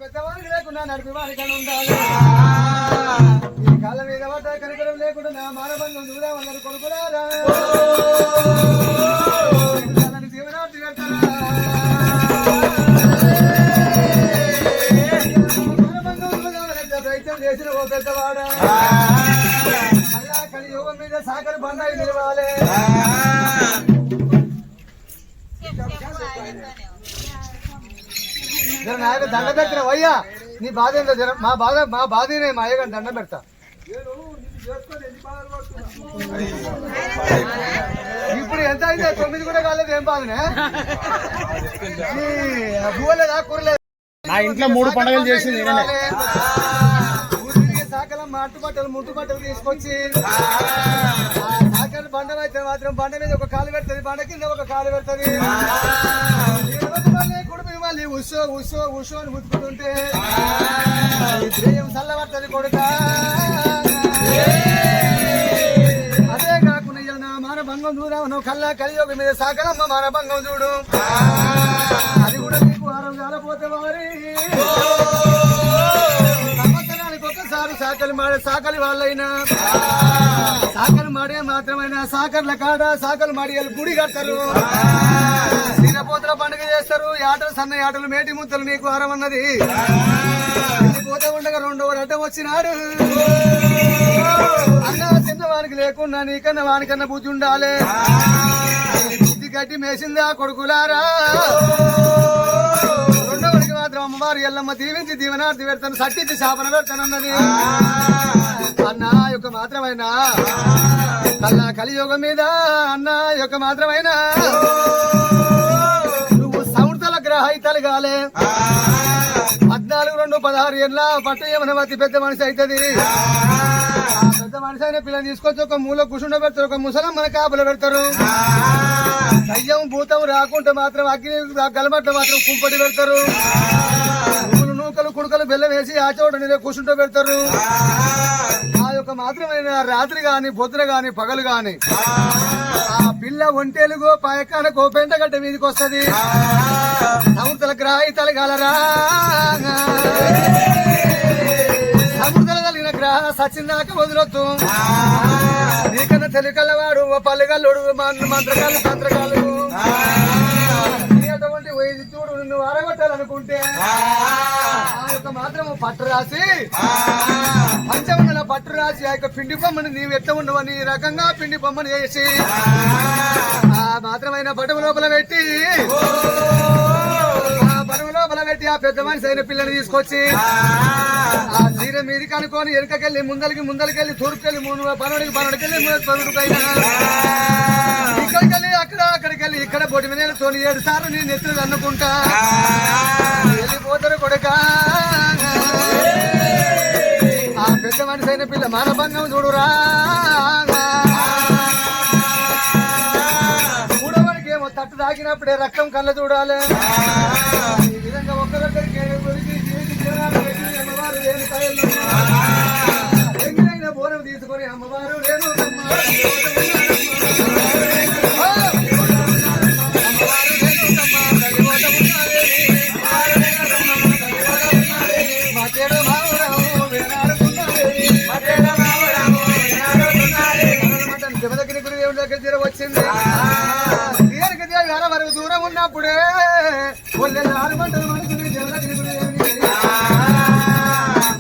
పెద్దవారికి లేకుండా నడిపివారికి ఉండాలి. ఈ కాళ్ళ మీద పడ్డ కనికరం లేకుండా నా మానబంధం దూరా వాళ్ళని కొడుకులారా జీవనార్థి పెడతారా ప్రయత్నం చేసిన ఓ పెద్దవాడా అలా కలియుగం మీద సాగర బండాయి నిలవాలి. నాకు దండ పెట్టిన అయ్యా నీ బాధ ఏంటో జర మా బాధనే మా అయ్యగా దండ పెడతా. ఇప్పుడు ఎంత అయితే 9 కూడా కాలేదు. ఏం బాధనే పువ్వలేదా కూరలేదు. నా ఇంట్లో 3 పండుగలు చేసింది సాకలం అట్టు బట్టలు ముట్టు బట్టలు తీసుకొచ్చి సాకలు బండ అయితే మాత్రం బండ మీద ఒక కాలు పెడుతుంది, బండ కింద ఒక కాలు పెడుతుంది. కుటుంబం మళ్ళీ ఉషో ఉషో ఉషో అని ముట్టుకుంటుంటే చల్లబడుతుంది కొడుక. అదే కాకుండా నా మానభంగం దూరం కల్లా కలియోగ మీద సాకలమ్మ మానభంగం చూడు. అది కూడా మీకు వారం కాలపోతే వారి సంవత్సరానికి ఒకసారి సాకలి వాళ్ళైనా సాకలు మాడే మాత్రమైనా సాకర్ల కాడ సాకలు మాడి గుడి కడతారు, సీనపోతుల పండుగ చేస్తారు. ఆటలు సన్న ఆటలు మేటి ముద్దలు నీకు వారం అన్నది పోతే ఉండగా 2వ అడ్డం వచ్చినాడు. అన్న చిన్నవానికి లేకుండా నీకన్నా వానికన్నా బుద్ధి ఉండాలి. బుద్ధి గట్టి మేసిందా కొడుకులారా. 2వడికి మాత్రం అమ్మవారు ఎల్లమ్మ దీవించి దీవనార్థి పెడతాను, సట్టించి శాపన పెడతానన్నది. అన్న యొక్క మాత్రమైనా కల్లా కలియుగం మీద అన్న యొక్క మాత్రమైనా నువ్వు సంవత్సరాల గ్రహైతలు కాలే 14, 2, 16 ఏళ్ళ పట్టు ఏమన్నా పెద్ద మనిషి అవుతుంది. పెద్ద మనిషి అయిన పిల్లలు తీసుకొచ్చి ఒక మూల కూర్చుండ పెడతారు, ఒక ముసలం మన కాపులు పెడతారు. దయ్యం భూతం రాకుంటే మాత్రం అగ్ని గలమట్ల మాత్రం కుంపటి పెడతారు. నూకలు కుడుకలు బెల్లం వేసి ఆ చోట నీళ్ళ కూర్చుంటూ పెడతారు. ఆ యొక్క మాత్రమైన రాత్రి గాని పొద్దున గాని పగలు గాని ఆ పిల్ల ఒంటేలుగో పాయకానకో పెంటగడ్డ మీదకి వస్తుంది. సముద్రాల గ్రహాయితలు గలరా సముద్రాల కలిగిన గ్రహ సచిందాక వదిలొద్దు. నీకన్నా తెలికల్లవాడు పల్లెగల్లుడు మంత్రగాళ్ళు తంత్రగాళ్ళు అటువంటి వైద్య చూడు నిన్ను అరగొట్టాలనుకుంటే ఆ యొక్క మాత్రం పట్టు రాసి పంచమండల పట్టు రాసి ఆ యొక్క పిండి బొమ్మని నీవు ఎట్లా ఉండవని ఈ రకంగా పిండి బొమ్మని చేసి ఆ మాత్రమైన బటవ లోపల పెట్టి ఆ పెద్ద మనిషి అయిన పిల్లని తీసుకొచ్చి ఆ చీర మీదికి అనుకోని వెనకకెళ్ళి ముందరికెళ్ళి తూర్పుకెళ్ళి పనుడికెళ్ళి పనుడికైనా ఇక్కడికెళ్ళి అక్కడికెళ్ళి ఇక్కడ బొడి మీద 7 సార్లు నేను ఎత్తులు అనుకుంటా వెళ్ళిపోతారు కొడుక. ఆ పెద్ద మనిషి అయిన పిల్ల మానభంగం చూడురా. 3వడికి ఏమో తట్టు తాకినప్పుడే రక్తం కళ్ళ చూడాలి. ఈ విధంగా ఒక్కరొక్కరికి అమ్మవారు లేని కళ్ళు ఎగిరైన బోనం తీసుకొని అమ్మవారు లేను వచ్చింది.